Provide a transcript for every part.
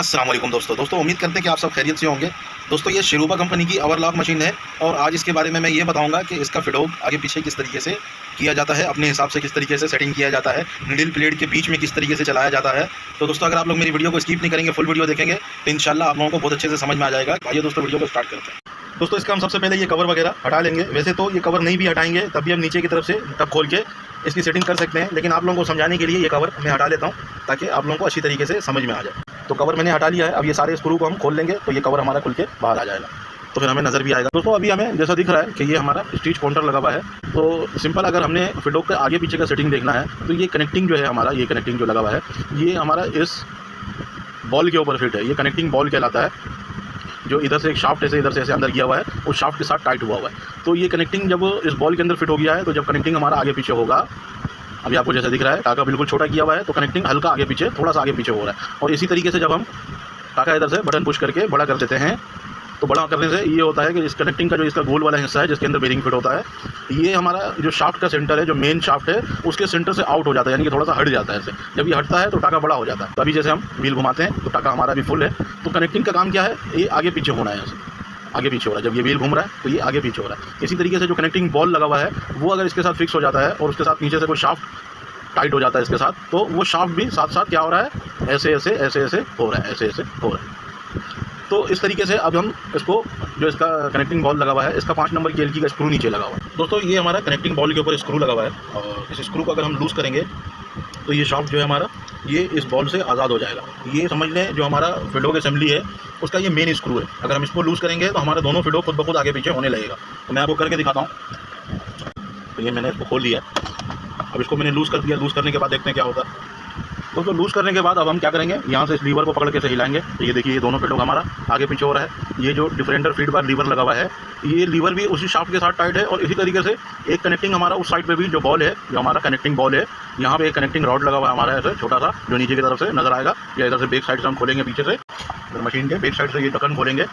अस्सलाम वालेकुम दोस्तों उम्मीद करते हैं कि आप सब खैरियत से होंगे। दोस्तों ये शिरूबा कंपनी की ओवरलॉक मशीन है और आज इसके बारे में मैं ये बताऊंगा कि इसका फिडोक आगे पीछे किस तरीके से किया जाता है, अपने हिसाब से किस तरीके से सेटिंग किया जाता है, निडल प्लेट के बीच में किस तरीके से चलाया जाता है। तो दोस्तों अगर आप लोग मेरी वीडियो को स्किप नहीं करेंगे, फुल वीडियो देखेंगे तो इंशाल्लाह आप लोगों को बहुत अच्छे से समझ में आ जाएगा। आइए दोस्तों वीडियो को स्टार्ट करते हैं। दोस्तों इसका हम सबसे पहले ये कवर वगैरह हटा लेंगे। वैसे तो ये कवर नहीं भी हटाएंगे तब भी हम नीचे की तरफ से टब खोल के इसकी सेटिंग कर सकते हैं, लेकिन आप लोगों को समझाने के लिए ये कवर मैं हटा लेता हूँ ताकि आप लोगों को अच्छी तरीके से समझ में आ जाए। तो कवर मैंने हटा लिया है। अब ये सारे स्क्रू को हम खोल लेंगे तो ये कवर हमारा खुल के बाहर आ जाएगा, तो फिर हमें नज़र भी आएगा। दोस्तों अभी हमें जैसा दिख रहा है कि ये हमारा स्टिच काउंटर लगा हुआ है। तो सिंपल अगर हमने फिडोक के आगे पीछे का सेटिंग देखना है तो ये कनेक्टिंग जो है हमारा, ये कनेक्टिंग जो लगा हुआ है ये हमारा इस बॉल के ऊपर फिट है। ये कनेक्टिंग बॉल कहलाता है, जो इधर से एक शाफ्ट ऐसे इधर से ऐसे अंदर गया हुआ है, उस शाफ्ट के साथ टाइट हुआ हुआ है। तो ये कनेक्टिंग जब इस बॉल के अंदर फिट हो गया है, तो जब कनेक्टिंग हमारा आगे पीछे होगा, अभी आपको जैसा दिख रहा है टाका बिल्कुल छोटा किया हुआ है, तो कनेक्टिंग हल्का आगे पीछे, थोड़ा सा आगे पीछे हो रहा है। और इसी तरीके से जब हम टाका इधर से बटन पुश करके बड़ा कर देते हैं, तो बड़ा करने से ये होता है कि इस कनेक्टिंग का जो इसका गोल वाला हिस्सा है जिसके अंदर बेरिंग फिट होता है, ये हमारा जो शाफ्ट का सेंटर है, जो मेन शाफ्ट है, उसके सेंटर से आउट हो जाता है, यानी कि थोड़ा सा हट जाता है। जब ये हटता है तो टाका बड़ा हो जाता है। तो अभी जैसे हम व्हील घुमाते हैं तो टाका हमारा भी फुल है। तो कनेक्टिंग का काम क्या है, ये आगे पीछे होना है, आगे पीछे हो रहा है। जब ये व्हील घूम रहा है तो ये आगे पीछे हो रहा है। इसी तरीके से जो कनेक्टिंग बॉल लगा हुआ है वो अगर इसके साथ फिक्स हो जाता है और उसके साथ नीचे से कोई शाफ्ट टाइट हो जाता है इसके साथ, तो वो शाफ्ट भी साथ साथ क्या हो रहा है, ऐसे ऐसे ऐसे ऐसे हो रहा है, ऐसे ऐसे हो रहा है। तो इस तरीके से अब हम इसको, जो इसका कनेक्टिंग बॉल लगा हुआ है, इसका 5 नंबर की एलकी का स्क्रू नीचे लगा हुआ है। दोस्तों ये हमारा कनेक्टिंग बॉल के ऊपर स्क्रू लगा हुआ है और इस स्क्रू को अगर हम लूज़ करेंगे तो ये शाफ्ट जो है हमारा, ये इस बॉल से आज़ाद हो जाएगा। ये समझ लें जो हमारा फिडोक असेंबली है उसका ये मेन स्क्रू है। अगर हम इसको लूज़ करेंगे तो हमारे दोनों फिडोक खुद ब खुद आगे पीछे होने लगेगा। तो मैं आपको करके दिखाता हूँ। तो ये मैंने इसको खोल लिया, अब इसको मैंने लूज़ कर दिया। लूज़ करने के बाद देखते हैं क्या होता है। तो लूज़ करने के बाद अब हम क्या करेंगे, यहाँ से इस लीवर को पकड़ के से हिलाएंगे तो ये देखिए ये दोनों फिडोक हमारा आगे पीछे हो रहा है। ये जो डिफरेंटर फीड बार लीवर लगा हुआ है, ये लीवर भी उसी शाफ्ट के साथ टाइट है। और इसी तरीके से एक कनेक्टिंग हमारा उस साइड पे भी जो बॉल है, जो हमारा कनेक्टिंग बॉल है, यहाँ पे एक कनेक्टिंग रॉड लगा हुआ है हमारा ऐसे छोटा सा, जो नीचे की तरफ से नजर आएगा। या इधर से बैक साइड से हम खोलेंगे, पीछे से मशीन के बैक साइड से ये ढक्कन खोलेंगे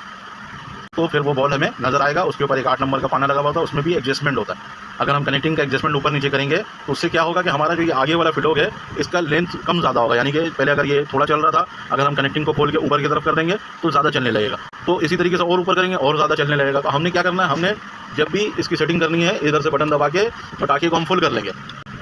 तो फिर वो बॉल हमें नजर आएगा। उसके ऊपर एक 8 नंबर का पाना लगा हुआ था, उसमें भी एडजस्टमेंट होता है। अगर हम कनेक्टिंग का एडजस्टमेंट ऊपर नीचे करेंगे तो उससे क्या होगा कि हमारा जो ये आगे वाला फिडोक है इसका लेंथ कम ज़्यादा होगा। यानी कि पहले अगर ये थोड़ा चल रहा था, अगर हम कनेक्टिंग को खोल के ऊपर की तरफ कर देंगे तो ज़्यादा चलने लगेगा। तो इसी तरीके से और ऊपर करेंगे और ज़्यादा चलने लगेगा। तो हमने क्या करना है, हमने जब भी इसकी सेटिंग करनी है, इधर से बटन दबा के टाके को हम फुल कर लेंगे।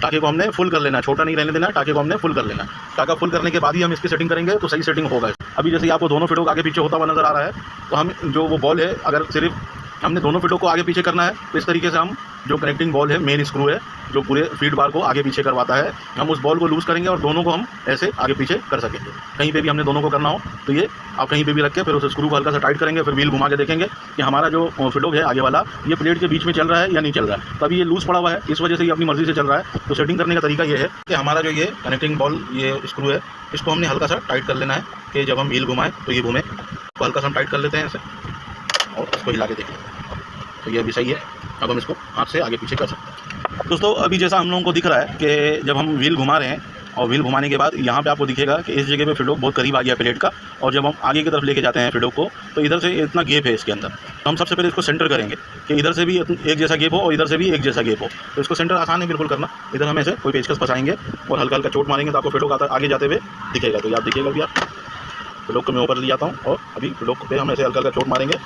टाके को हमने फुल कर लेना है, छोटा नहीं रहने देना, टाके को हमने फुल कर लेना है। टाका फुल करने के बाद ही हम इसकी सेटिंग करेंगे तो सही सेटिंग होगा। अभी जैसे आपको दोनों फिडोक आगे पीछे होता हुआ नजर आ रहा है, तो हम जो वो बॉल है, अगर सिर्फ हमने दोनों फिडोक को आगे पीछे करना है तो इस तरीके से हम जो कनेक्टिंग बॉल है, मेन स्क्रू है जो पूरे फीड बार को आगे पीछे करवाता है, हम उस बॉल को लूज़ करेंगे और दोनों को हम ऐसे आगे पीछे कर सकेंगे। कहीं पे भी हमने दोनों को करना हो तो ये आप कहीं पे भी रख के फिर उस स्क्रू को हल्का सा टाइट करेंगे, फिर व्हील घुमा के देखेंगे कि हमारा जो फिडोक है आगे वाला, ये प्लेट के बीच में चल रहा है या नहीं चल रहा है। तो अभी ये लूज़ पड़ा हुआ है, इस वजह से ये अपनी मर्जी से चल रहा है। तो सेटिंग करने का तरीका ये है कि हमारा जो ये कनेक्टिंग बॉल, ये स्क्रू है, इसको हमने हल्का सा टाइट कर लेना है कि जब हम व्हील घुमाएँ तो ये घूमे। तो हल्का सा हम टाइट कर लेते हैं ऐसे और इसको हिला के देख लेते हैं, तो ये भी सही है। अब हम इसको हाथ से आगे पीछे कर सकते हैं। दोस्तों अभी जैसा हम लोगों को दिख रहा है कि जब हम व्हील घुमा रहे हैं और व्हील घुमाने के बाद यहाँ पे आपको दिखेगा कि इस जगह पे फिडोक बहुत करीब आ गया प्लेट का, और जब हम आगे की तरफ लेके जाते हैं फिडोक को तो इधर से इतना गैप है इसके अंदर। तो हम सबसे पहले इसको सेंटर करेंगे कि इधर से भी एक जैसा गैप हो और इधर से भी एक जैसा गैप हो। तो इसको सेंटर आसान है बिल्कुल करना। इधर हम ऐसे कोई पेचकस फंसाएंगे और हल्का हल्का चोट मारेंगे तो आपको फिडोक आगे जाते हुए दिखेगा। तो याद दिखेगा भी, आप फिडोक को मैं ऊपर ले जाता हूँ और अभी फिडोक पे हम ऐसे हल्का हल्का चोट मारेंगे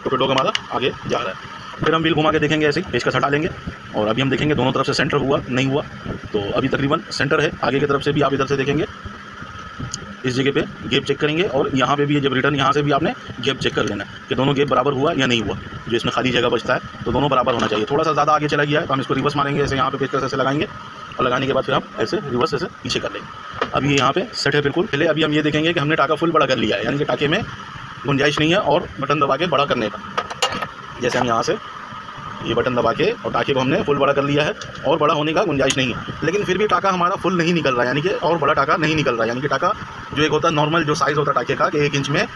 तो फिडोक हमारा आगे जा रहा है। फिर हम व्हील घुमा के देखेंगे, ऐसे पेचकस हटा लेंगे और अभी हम देखेंगे दोनों तरफ से सेंटर हुआ नहीं हुआ। तो अभी तकरीबन सेंटर है। आगे की तरफ से भी आप इधर से देखेंगे, इस जगह पे गैप चेक करेंगे और यहाँ पे भी जब रिटर्न यहाँ से भी आपने गैप चेक कर लेना है कि दोनों गैप बराबर हुआ या नहीं हुआ। जो इसमें खाली जगह बचता है तो दोनों बराबर होना चाहिए। थोड़ा सा ज़्यादा आगे चला गया है तो हम इसको रिवर्स मारेंगे, ऐसे यहाँ पे पेचकस ऐसे लगाएंगे और लगाने के बाद फिर हम ऐसे रिवर्स ऐसे पीछे कर लेंगे। अब ये यहाँ पे सेट है बिल्कुल। पहले अभी हम ये देखेंगे कि हमने टाका फुल बड़ा कर लिया है, यानी कि टाके में गुंजाइश नहीं है और बटन दबा के बड़ा करने का। जैसे हम यहाँ से ये बटन दबा के और टाके को हमने फुल बड़ा कर लिया है और बड़ा होने का गुंजाइश नहीं है, लेकिन फिर भी टाका हमारा फुल नहीं निकल रहा है, यानी कि और बड़ा टाका नहीं निकल रहा है। यानी कि टाका जो एक होता है नॉर्मल जो साइज़ होता है टाके का कि 1 इंच में,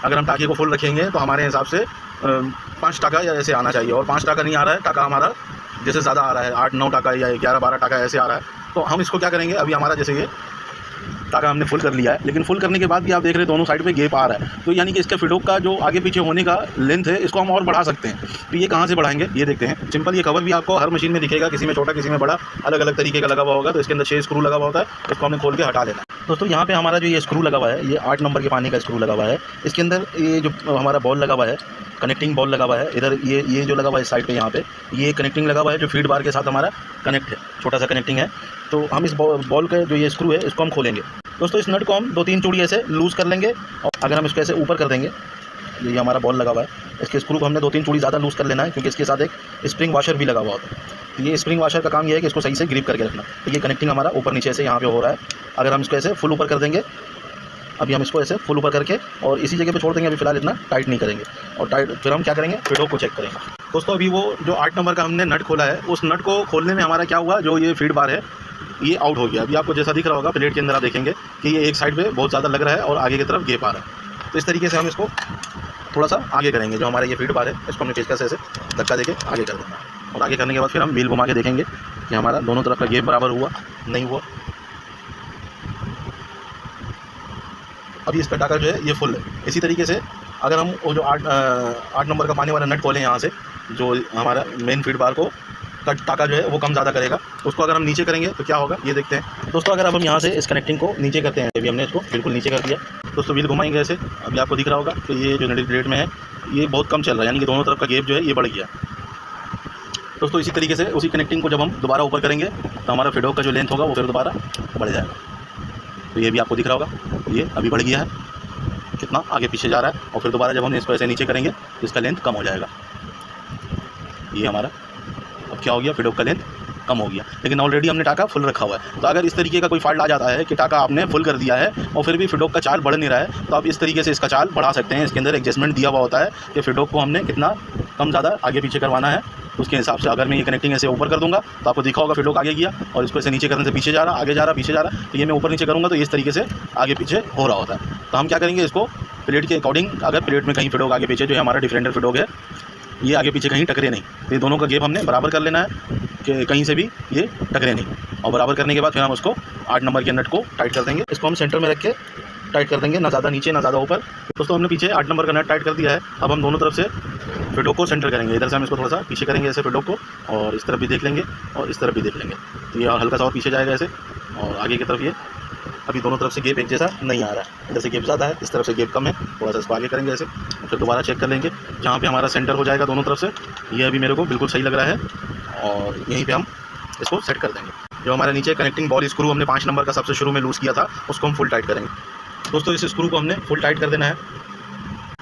अगर हम टाके को फुल रखेंगे तो हमारे हिसाब से 5 टाका या ऐसे आना चाहिए, और 5 टाका नहीं आ रहा है। टाका हमारा जैसे ज़्यादा आ रहा है, 8-9 टाका या 11-12 टाका ऐसे आ रहा है। तो हम इसको क्या करेंगे, अभी हमारा जैसे ये टाका हमने फुल कर लिया है, लेकिन फुल करने के बाद भी आप देख रहे हैं दोनों साइड पे गैप आ रहा है। तो यानी कि इसका फिडोक का जो आगे पीछे होने का लेंथ है इसको हम और बढ़ा सकते हैं। तो ये कहाँ से बढ़ाएंगे ये देखते हैं। सिंपल, ये कवर भी आपको हर मशीन में दिखेगा, किसी में छोटा किसी में बड़ा, अलग अलग तरीके का लगा हुआ होगा। तो इसके अंदर 6 स्क्रू लगा हुआ होता है, इसको हमने खोल के हटा लेना है। दोस्तों यहाँ पे हमारा जो ये स्क्रू लगा हुआ है, ये 8 नंबर के पानी का स्क्रू लगा हुआ है। इसके अंदर ये जो हमारा बॉल लगा हुआ है, कनेक्टिंग बॉल लगा हुआ है, इधर ये जो लगा हुआ है साइड पे, यहाँ पे ये कनेक्टिंग लगा हुआ है जो फीड बार के साथ हमारा कनेक्ट है, छोटा सा कनेक्टिंग है। तो हम इस बॉल का जो ये स्क्रू है इसको हम खोलेंगे। दोस्तों इस नट को हम 2-3 चूड़ी ऐसे लूज़ कर लेंगे, और अगर हम इसको ऐसे ऊपर कर देंगे, ये हमारा बॉल लगा हुआ है, इसके स्क्रू को हमने 2-3 चूड़ी ज़्यादा लूज़ कर लेना है, क्योंकि इसके साथ एक स्प्रिंग वॉशर भी लगा हुआ होता है। तो ये स्प्रिंग वॉशर का काम ये है कि इसको सही से ग्रिप करके रखना। तो ये कनेक्टिंग हमारा ऊपर नीचे से यहाँ पे हो रहा है। अगर हम इसको ऐसे फुल ऊपर कर देंगे, अभी हम इसको ऐसे फुल ऊपर करके और इसी जगह पे छोड़ देंगे, अभी फिलहाल इतना टाइट नहीं करेंगे। और टाइट फिर हम क्या करेंगे, फिडोक को चेक करेंगे। दोस्तों अभी वो जो 8 नंबर का हमने नट खोला है, उस नट को खोलने में हमारा क्या हुआ, जो ये फीड बार है ये आउट हो गया। अभी आपको जैसा दिख रहा होगा प्लेट के अंदर, आप देखेंगे कि ये एक साइड पे बहुत ज़्यादा लग रहा है और आगे की तरफ गैप आ रहा है। तो इस तरीके से हम इसको थोड़ा सा आगे करेंगे। जो हमारा ये फीड बार है इसको हमने पेचकस से ऐसे धक्का देके आगे कर देना, और आगे करने के बाद फिर हम व्हील घुमा के देखेंगे कि हमारा दोनों तरफ का गैप बराबर हुआ नहीं हुआ। अभी इसका टाका जो है ये फुल है। इसी तरीके से अगर हम वो जो 8 नंबर का पानी वाला नट खोलें यहाँ से, जो हमारा मेन फीड बार को टाका जो है वो कम ज़्यादा करेगा, उसको अगर हम नीचे करेंगे तो क्या होगा ये देखते हैं। दोस्तों अगर अब हम यहाँ से इस कनेक्टिंग को नीचे करते हैं, अभी हमने इसको बिल्कुल नीचे कर दिया। दोस्तों व्हील घुमाएंगे ऐसे, अभी आपको दिख रहा होगा कि ये जो नट प्लेट में है ये बहुत कम चल रहा है, यानी कि दोनों तरफ का गैप जो है ये बढ़ गया। दोस्तों इसी तरीके से उसी कनेक्टिंग को जब हम दोबारा ऊपर करेंगे तो हमारा फिडोक का जो लेंथ होगा वो फिर दोबारा बढ़ जाएगा। तो ये भी आपको दिख रहा होगा, ये अभी बढ़ गया है, कितना आगे पीछे जा रहा है। और फिर दोबारा जब हम इसको ऐसे नीचे करेंगे तो इसका लेंथ कम हो जाएगा। ये हमारा अब क्या हो गया, फिडोक का लेंथ कम हो गया, लेकिन ऑलरेडी हमने टाका फुल रखा हुआ है। तो अगर इस तरीके का कोई फॉल्ट आ जाता है कि टाका आपने फुल कर दिया है और फिर भी फिडोक का चाल बढ़ नहीं रहा है, तो आप इस तरीके से इसका चाल बढ़ा सकते हैं। इसके अंदर एडजस्टमेंट दिया हुआ होता है कि फिडोक को हमने कितना कम ज़्यादा आगे पीछे करवाना है, उसके हिसाब से। अगर मैं ये कनेक्टिंग ऐसे ऊपर कर दूंगा तो आपको दिखा होगा फिडोक आगे गया, और इसको ऐसे नीचे करने से पीछे जा रहा, आगे जा रहा, पीछे जा रहा। तो ये मैं ऊपर नीचे करूँगा तो इस तरीके से आगे पीछे हो रहा होता है। तो हम क्या करेंगे, इसको प्लेट के अकॉर्डिंग, अगर प्लेट में कहीं फिडोक आगे पीछे जो है हमारा डिफरेंटर फिडोक है ये आगे पीछे कहीं टकरे नहीं, तो ये दोनों का गैप हमने बराबर कर लेना है कि कहीं से भी ये टकरे नहीं। और बराबर करने के बाद फिर हम उसको 8 नंबर के नट को टाइट कर देंगे। इसको हम सेंटर में रख के टाइट कर देंगे, ना ज़्यादा नीचे ना ज़्यादा ऊपर। दोस्तों हमने पीछे 8 नंबर का नट टाइट कर दिया है। अब हम दोनों तरफ से फिडोक को सेंटर करेंगे। इधर से हम इसको थोड़ा सा पीछे करेंगे ऐसे फिडोक को, और इस तरफ भी देख लेंगे और इस तरफ भी देख लेंगे। तो ये हल्का सा और पीछे जाएगा ऐसे, और आगे की तरफ ये अभी दोनों तरफ से गैप एक जैसा नहीं आ रहा है। इधर से गैप ज़्यादा है, इस तरफ से गैप कम है, थोड़ा सा इसको आगे करेंगे ऐसे, फिर दोबारा चेक कर लेंगे जहाँ पे हमारा सेंटर हो जाएगा दोनों तरफ से। ये अभी मेरे को बिल्कुल सही लग रहा है, और यहीं पे हम इसको सेट कर देंगे। जो हमारे नीचे कनेक्टिंग बॉल स्क्रू हमने 5 नंबर का सबसे शुरू में लूज़ किया था, उसको हम फुल टाइट करेंगे। दोस्तों इस स्क्रू को हमने फुल टाइट कर देना है।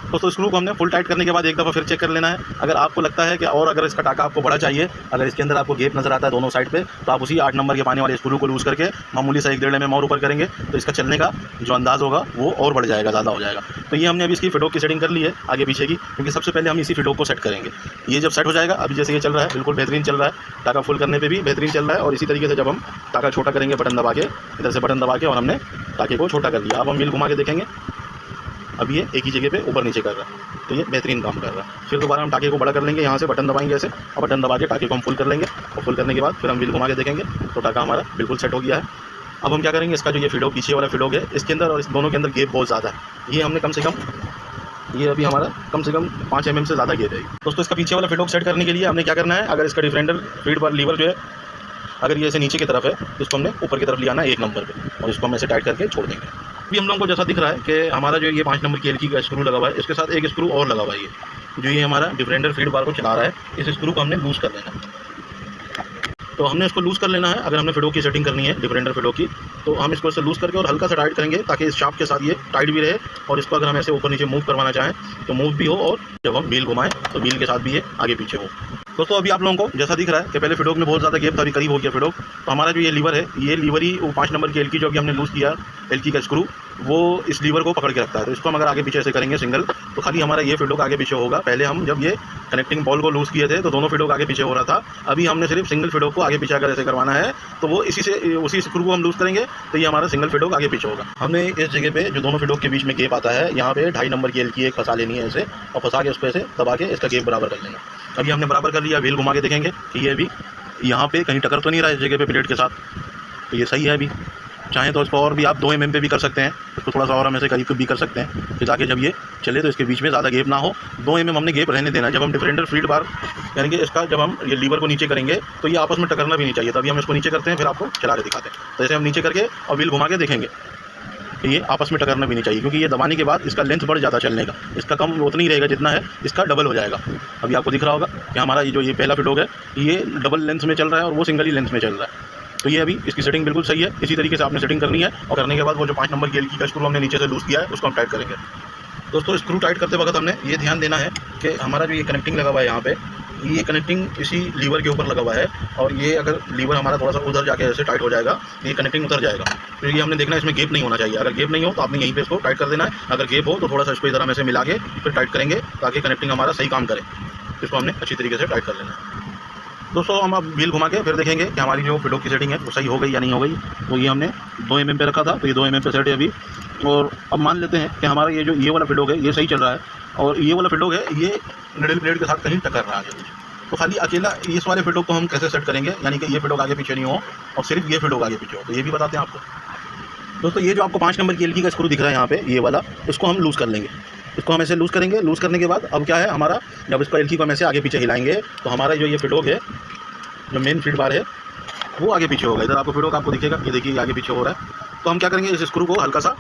दोस्तों स्क्रू को हमने फुल टाइट करने के बाद एक दफ़ा फिर चेक कर लेना है। अगर आपको लगता है कि और अगर इसका टाका आपको बड़ा चाहिए, अगर इसके अंदर आपको गैप नज़र आता है दोनों साइड पे, तो आप उसी 8 नंबर के पानी वाले स्क्रू को लूज़ करके मामूली सा 1-1.5 mm और ऊपर करेंगे, तो इसका चलने का जो अंदाज़ होगा वो और बढ़ जाएगा, ज़्यादा हो जाएगा। तो ये हमने अभी इसकी फिडोक की सेटिंग कर ली है आगे पीछे की, क्योंकि सबसे पहले हम इसी फिडोक को सेट करेंगे। ये जब सेट हो जाएगा, अभी जैसे ये चल रहा है बिल्कुल बेहतरीन चल रहा है, टाका फुल करने पर भी बेहतरीन चल रहा है। और इसी तरीके से जब हम टाका छोटा करेंगे बटन दबा के, इधर से बटन दबा के, और हमने टाके को छोटा कर लिया। अब हम व्हील घुमा के देखेंगे, अभी ये एक ही जगह पे ऊपर नीचे कर रहा है, तो ये बेहतरीन काम कर रहा है। फिर दोबारा हम टाके को बड़ा कर लेंगे, यहाँ से बटन दबाएंगे ऐसे, और बटन दबा के टाके को हम फुल कर लेंगे। और फुल करने के बाद फिर हम व्हील घुमा के देखेंगे तो टाका हमारा बिल्कुल सेट हो गया है। अब हम क्या करेंगे, इसका जो ये फिडोक पीछे वाला फिडोक है, इसके अंदर और इस दोनों के अंदर गैप बहुत ज़्यादा है। ये हमने कम से कम, ये अभी हमारा कम से कम 5 mm से ज़्यादा गैप है। दोस्तों इसका पीछे वाला फिडोक सेट करने के लिए हमने क्या करना है, अगर इसका डिफरेंटर फीड बार लीवर जो है अगर ये ऐसे नीचे की तरफ है, तो इसको हमने ऊपर की तरफ ले आना है 1 नंबर पे, और इसको हम ऐसे टाइट करके छोड़ देंगे। अभी हम लोगों को जैसा दिख रहा है कि हमारा जो ये 5 नंबर की एलकी का स्क्रू लगा हुआ है, इसके साथ एक स्क्रू और लगा हुआ है, ये जो ये हमारा डिफरेंटर फीड बार को चला रहा है, इस स्क्रू को हमने लूज़ कर लेना है। तो हमने इसको लूज़ कर लेना है। अगर हमने फिडोक की सेटिंग करनी है डिफरेंटर फिडोक की, तो हम इसको ऐसे लूज़ करके और हल्का सा टाइट करेंगे, ताकि इस शाफ्ट के साथ ये टाइट भी रहे। और इसको अगर हम ऐसे ऊपर नीचे मूव करवाना चाहें तो मूव भी हो, और जब हम व्हील घुमाएं तो व्हील के साथ भी ये आगे पीछे हो। दोस्तों अभी आप लोगों को जैसा दिख रहा है कि पहले फिडोक में बहुत ज़्यादा गैप था, अभी करीब हो गया फिडोक। तो हमारा जो ये लीवर है, ये लीवर ही वो 5 नंबर की एलकी जो अभी हमने लूज़ किया, एलकी का स्क्रू, वो इस लीवर को पकड़ के रखता है। तो इसको हम अगर आगे पीछे ऐसे करेंगे सिंगल, तो खाली हमारा ये फिडोक आगे पीछे होगा। पहले हम जब ये कनेक्टिंग बॉल को लूज़ किए थे तो दोनों फिडोक आगे पीछे हो रहा था। अभी हमने सिर्फ सिंगल फिडोक को आगे पीछे अगर ऐसे करवाना है, तो वो इसी से उसी स्क्रू को हम लूज़ करेंगे, तो ये हमारा सिंगल फिडोक आगे पीछे होगा। हमने इस जगह पे जो दोनों फिडोक के बीच में गैप आता है, यहाँ पे 2.5 नंबर की एलकी एक फंसा लेनी है ऐसे, और फंसा के उसको ऐसे दबा के इसका गैप बराबर कर लेंगे। अभी हमने बराबर कर लिया, व्हील घुमा के देखेंगे कि ये भी यहाँ पे कहीं टक्कर तो नहीं रहा है इस जगह पे प्लेट के साथ, तो ये सही है। अभी चाहें तो इसको और भी आप 2 mm पे भी कर सकते हैं, इसको थोड़ा सा और हम ऐसे करीब भी कर सकते हैं कि ताकि जब ये चले तो इसके बीच में ज़्यादा गैप ना हो। 2 mm हमने गैप रहने देना है। जब हम डिफरेंटर फीड बार करेंगे इसका, जब हम ये लीवर को नीचे करेंगे तो ये आपस में टकरना भी नहीं चाहिए, तभी हम इसको नीचे करते हैं, फिर आपको चला के दिखाते हैं। तो जैसे हम नीचे करके और व्हील घुमा के देखेंगे, ये आपस में टकरना भी नहीं चाहिए, क्योंकि ये दबाने के बाद इसका लेंथ बढ़ जाता चलने का, इसका कम उतना ही रहेगा जितना है, इसका डबल हो जाएगा। अभी आपको दिख रहा होगा कि हमारा ये पहला फिडोग है, ये डबल लेंथ में चल रहा है और वो सिंगल ही लेंथ में चल रहा है। तो ये अभी इसकी सेटिंग बिल्कुल सही है। इसी तरीके से आपने सेटिंग करनी है, और करने के बाद वो जो 5 नंबर की एलकी का स्क्रू हमने नीचे से लूज़ किया है उसको हम टाइट करेंगे। दोस्तों स्क्रू टाइट करते वक्त हमने ये ध्यान देना है कि हमारा जो ये कनेक्टिंग लगा हुआ है यहाँ पे, ये कनेक्टिंग इसी लीवर के ऊपर लगा हुआ है, और ये अगर लीवर हमारा थोड़ा सा उधर जाके ऐसे टाइट हो जाएगा तो ये कनेक्टिंग उतर जाएगा। तो ये हमने देखना है, इसमें गैप नहीं होना चाहिए। अगर गैप नहीं हो तो आपने यहीं पे इसको टाइट कर देना है, अगर गैप हो तो थोड़ा सा इसको इधर हम ऐसे मिला के फिर टाइट करेंगे ताकि कनेक्टिंग हमारा सही काम करे। इसको हमने अच्छी तरीके से टाइट कर लेना है। दोस्तों हम अब व्हील घुमा के फिर देखेंगे कि हमारी जो फिडोग की सेटिंग है वो सही हो गई या नहीं हो गई। तो ये हमने 2 mm पे रखा था, तो ये 2 mm पे सेट है अभी। और अब मान लेते हैं कि हमारा ये वाला फिडोग है ये सही चल रहा है, और ये वाला फिडोग है ये निडल प्लेट के साथ कहीं टक्कर रहा है। तो खाली अकेला इस वाले फिडोग को हम कैसे सेट करेंगे, यानी कि ये फिडोग आगे पीछे नहीं हो और सिर्फ ये फिडोग आगे पीछे हो, तो ये भी बताते हैं आपको। दोस्तों ये जो आपको 5 नंबर की एलकी का स्क्रू दिख रहा है यहाँ पे, ये वाला, इसको हम लूज़ कर लेंगे। इसको हम ऐसे लूज़ करेंगे। लूज़ करने के बाद अब क्या है हमारा, जब इसको एलकी को हम ऐसे आगे पीछे हिलाएंगे तो हमारा जो ये फिडोग है, जो मेन फीड बार है, वो आगे पीछे होगा। इधर आपको फिडोग आपको दिखेगा, ये देखिए आगे पीछे हो रहा है। तो हम क्या करेंगे, इस स्क्रू को हल्का सा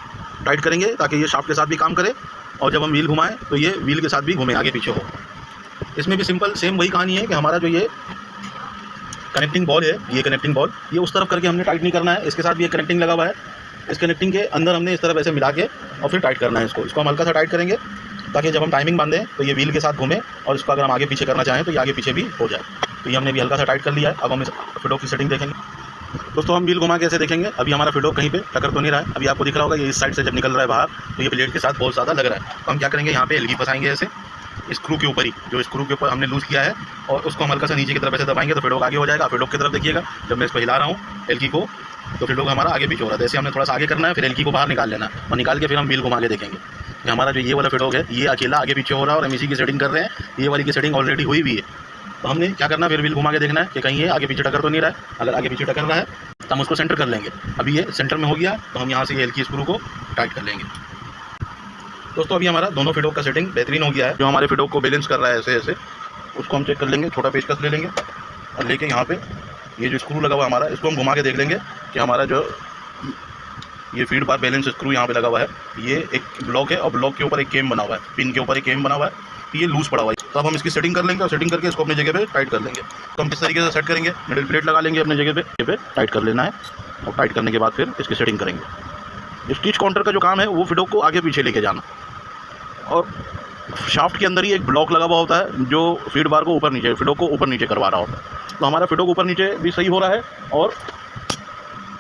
टाइट करेंगे ताकि ये शाफ्ट के साथ भी काम करे, और जब हम व्हील घुमाएं तो ये व्हील के साथ भी घूमे, आगे पीछे हो। इसमें भी सिंपल सेम वही कहानी है कि हमारा जो ये कनेक्टिंग बॉल है, ये कनेक्टिंग बॉल ये उस तरफ करके हमने टाइट नहीं करना है, इसके साथ भी एक कनेक्टिंग लगा हुआ है, इस कनेक्टिंग के अंदर हमने इस तरफ ऐसे मिला के और फिर टाइट करना है इसको हम हल्का सा टाइट करेंगे ताकि जब हम टाइमिंग बांधें तो ये व्हील के साथ घूमे, और इसको अगर हम आगे पीछे करना चाहें तो ये आगे पीछे भी हो जाए। तो ये हमने भी हल्का सा टाइट कर लिया है। अब हम इस फिडोग की सेटिंग देखेंगे। दोस्तों हम व्हील घुमा के ऐसे देखेंगे, अभी हमारा फिडोग कहीं पे टक्कर तो नहीं रहा है। अभी आपको दिख रहा होगा ये इस साइड से जब निकल रहा है बाहर तो ये प्लेट के साथ बहुत ज़्यादा लग रहा है। तो हम क्या करेंगे, यहाँ पे एलकी फंसाएंगे ऐसे स्क्रू के ऊपर ही, जो स्क्रू के ऊपर हमने लूज़ किया है, और उसको हम हल्का सा नीचे की तरफ ऐसे दबाएंगे तो फिडोग आगे हो जाएगा। फिडोग की तरफ देखिएगा, जब मैं इसको हिला रहा हूँ एलकी को, तो फिडोग हमारा आगे पीछे हो रहा है। ऐसे हमने थोड़ा सा आगे करना है, फिर एलकी को बाहर निकाल लेना है, और निकाल के फिर हम व्हील घुमा के देखेंगे कि हमारा जो ये वाला फिडोग है ये अकेला आगे पीछे हो रहा है, और हम इसी की सेटिंग कर रहे हैं। ये वाली की सेटिंग ऑलरेडी हुई भी है। तो हमने क्या करना है, फिर व्हील घुमा के देखना है कि कहीं ये आगे पीछे टक्कर तो नहीं रहा है। अगर आगे पीछे टक्कर रहा है तो हम उसको सेंटर कर लेंगे। अभी ये सेंटर में हो गया तो हम यहाँ से ये एलकी स्क्रू को टाइट कर लेंगे। दोस्तों अभी हमारा दोनों फिडोग का सेटिंग बेहतरीन हो गया है। जो हमारे फिडोग को बैलेंस कर रहा है ऐसे ऐसे, उसको हम चेक कर लेंगे। छोटा पेचकस ले लेंगे और लेके यहाँ पे ये जो स्क्रू लगा हुआ है हमारा, इसको हम घुमा के देख लेंगे कि हमारा जो ये फीड बार बैलेंस स्क्रू यहाँ पे लगा हुआ है, ये एक ब्लॉक है और ब्लॉक के ऊपर एक केम बना हुआ है, पिन के ऊपर एक केम बना हुआ है, ये लूज़ पड़ा हुआ है। तो अब हम इसकी सेटिंग कर लेंगे, और सेटिंग करके इसको अपनी जगह पे टाइट कर लेंगे। तो हम किस तरीके से सेट करेंगे, मिडिल प्लेट लगा लेंगे अपनी जगह पे टाइट कर लेना है, और टाइट करने के बाद फिर इसकी सेटिंग करेंगे। स्टिच काउंटर का जो काम है वो फिडोग को आगे पीछे लेके जाना, और शाफ्ट के अंदर ही एक ब्लॉक लगा हुआ होता है जो फीड बार को ऊपर नीचे, फिडोग को ऊपर नीचे करवा रहा होता है। तो हमारा फिडोग ऊपर नीचे भी सही हो रहा है और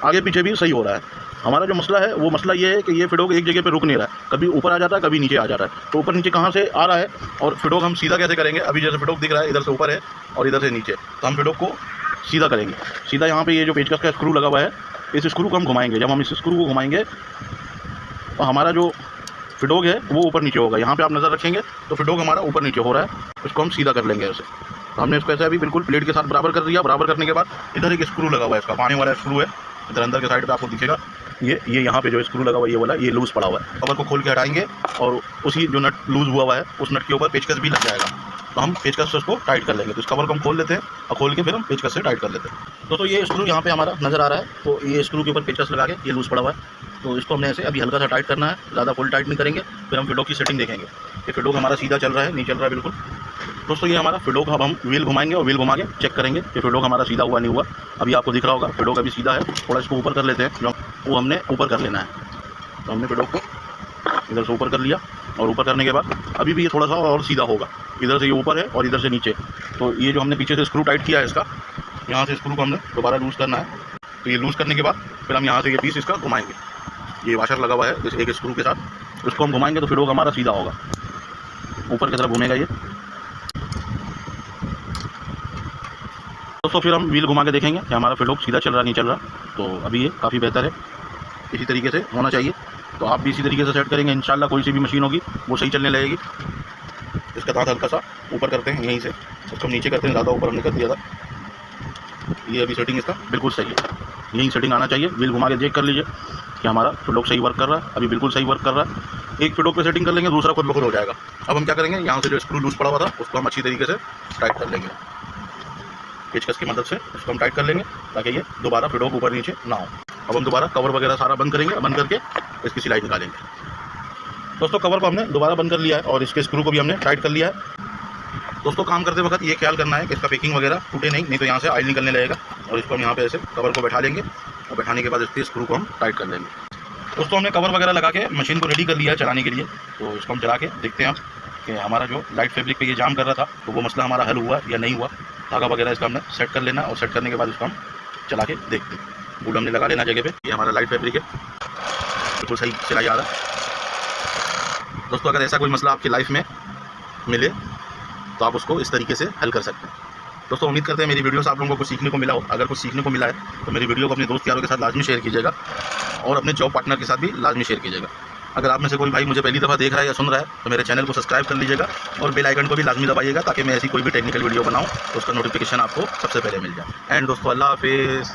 आगे पीछे भी सही हो रहा है। हमारा जो मसला है वो मसला ये है कि ये फिडोग एक जगह पे रुक नहीं रहा है, कभी ऊपर आ जाता है कभी नीचे आ जाता है। तो ऊपर नीचे कहाँ से आ रहा है, और फिडोग हम सीधा कैसे करेंगे। अभी जैसे फिडोग दिख रहा है इधर से ऊपर है और इधर से नीचे, तो हम फिडोग को सीधा करेंगे। सीधा यहाँ पे ये जो पेचकस का स्क्रू लगा हुआ है, इस स्क्रू को हम घुमाएंगे। जब हम इस स्क्रू को घुमाएंगे तो हमारा जो फिडोग है वो ऊपर नीचे होगा। यहाँ पे आप नज़र रखेंगे तो फिडोग हमारा ऊपर नीचे हो रहा है, इसको हम सीधा कर लेंगे ऐसे। तो हमने इसको ऐसे अभी बिल्कुल प्लेट के साथ बराबर कर दिया। बराबर करने के बाद इधर एक स्क्रू लगा हुआ है, इसका पानी वाला स्क्रू है, इधर अंदर के साइड पे आपको दिखेगा। ये यहाँ पे जो स्क्रू लगा हुआ है ये वाला, ये लूज़ पड़ा हुआ है। कवर को खोल के हटाएंगे और उसी जो नट लूज़ हुआ है उस नट के ऊपर पेचकस भी लग जाएगा। तो हम पेचकस से उसको टाइट कर लेंगे। तो इस कवर को हम खोल लेते हैं और खोल के फिर हम पेचकस से टाइट कर लेते हैं। तो ये स्क्रू यहाँ पे हमारा नज़र आ रहा है, तो ये स्क्रू के ऊपर पेचकस लगा के ये लूज़ पड़ा हुआ है, तो इसको हमने ऐसे अभी हल्का सा टाइट करना है, ज़्यादा फुल टाइट नहीं करेंगे। फिर हम फिडोग की सेटिंग देखेंगे कि फिडोग हमारा सीधा चल रहा है नहीं चल रहा है बिल्कुल। दोस्तों ये हमारा फिडोग, अब हम व्हील घुमाएंगे और व्हील घुमा के चेक करेंगे कि फिडोग हमारा सीधा हुआ नहीं हुआ। अभी आपको दिख रहा होगा फिडोग अभी सीधा है, थोड़ा इसको ऊपर कर लेते हैं, जो वो हमने ऊपर कर लेना है। तो हमने फिडोग को इधर से ऊपर कर लिया, और ऊपर करने के बाद अभी भी ये थोड़ा सा और सीधा होगा। इधर से ये ऊपर है और इधर से नीचे। तो ये जो हमने पीछे से स्क्रू टाइट किया है इसका, यहाँ से स्क्रू को हमने दोबारा लूज़ करना है। तो ये लूज़ करने के बाद फिर हम यहाँ से ये पीस इसका घुमाएंगे। ये वाशर लगा हुआ है जैसे एक स्क्रू के साथ, उसको हम घुमाएंगे तो फिडोग हमारा सीधा होगा, ऊपर की तरफ घूमेगा ये। दोस्तों फिर हम व्हील घुमा के देखेंगे कि हमारा फिडोग सीधा चल रहा नहीं चल रहा। तो अभी ये काफ़ी बेहतर है, इसी तरीके से होना चाहिए। तो आप भी इसी तरीके से सेट करेंगे, इंशाल्लाह कोई सी भी मशीन होगी वो सही चलने लगेगी। इसका दांत हल्का सा ऊपर करते हैं, यहीं से इसको नीचे करते हैं, ज़्यादा ऊपर हमने कर दिया था। ये अभी सेटिंग इसका बिल्कुल सही है। यही सेटिंग आना चाहिए। व्हील घुमा के चेक कर लीजिए कि हमारा फिडोक सही वर्क कर रहा है। अभी बिल्कुल सही वर्क कर रहा है। एक फिडोक पे सेटिंग कर लेंगे, दूसरा खुद ब खुद हो जाएगा। अब हम क्या करेंगे, यहाँ से जो स्क्रू लूज पड़ा हुआ था उसको हम अच्छी तरीके से टाइट कर लेंगे। पेचकस की मदद से इसको हम टाइट कर लेंगे ताकि ये दोबारा फिडोक ऊपर नीचे ना हो। अब हम दोबारा कवर वगैरह सारा बंद करेंगे, बंद करके इसकी सिलाई निकालेंगे। दोस्तों कवर को हमने दोबारा बंद कर लिया है और इसके स्क्रू को भी हमने टाइट कर लिया है। दोस्तों काम करते वक्त ये ख्याल करना है कि इसका पैकिंग वगैरह टूटे नहीं तो यहाँ से ऑयल निकलने लगेगा। और इसको हम यहाँ पे ऐसे कवर को बैठा लेंगे और बैठाने के बाद इसके स्क्रू को हम टाइट कर लेंगे। दोस्तों हमने कवर वगैरह लगा के मशीन को रेडी कर लिया है चलाने के लिए। तो इसको हम चला के देखते हैं कि हमारा जो लाइट फैब्रिक पे ये जाम कर रहा था तो वो मसला हमारा हल हुआ या नहीं हुआ। धागा वगैरह इसका हमने सेट कर लेना और सेट करने के बाद इसको हम चला के देखते हैं। बूट हमने लगा लेना जगह पे। ये हमारा लाइट फैब्रिक है, बिल्कुल सही सिलाई आ रहा है। दोस्तों अगर ऐसा कोई मसला आपकी लाइफ में मिले तो आप उसको इस तरीके से हल कर सकते हैं। दोस्तों उम्मीद करते हैं मेरी वीडियो से आप लोगों को कुछ सीखने को मिला हो। अगर कुछ सीखने को मिला है तो मेरी वीडियो को अपने दोस्त यारों के साथ लाजमी शेयर कीजिएगा और अपने जॉब पार्टनर के साथ भी लाजमी शेयर कीजिएगा। अगर आप में से कोई भाई मुझे पहली दफ़ा देख रहा है या सुन रहा है तो मेरे चैनल को सब्सक्राइब कर लीजिएगा और बेल आइकन को भी लाजमी दबाइएगा ताकि मैं ऐसी कोई भी टेक्निकल वीडियो बनाऊँ तो उसका नोटिफिकेशन आपको सबसे पहले मिल जाए। एंड दोस्तों अल्लाह हाफिज़।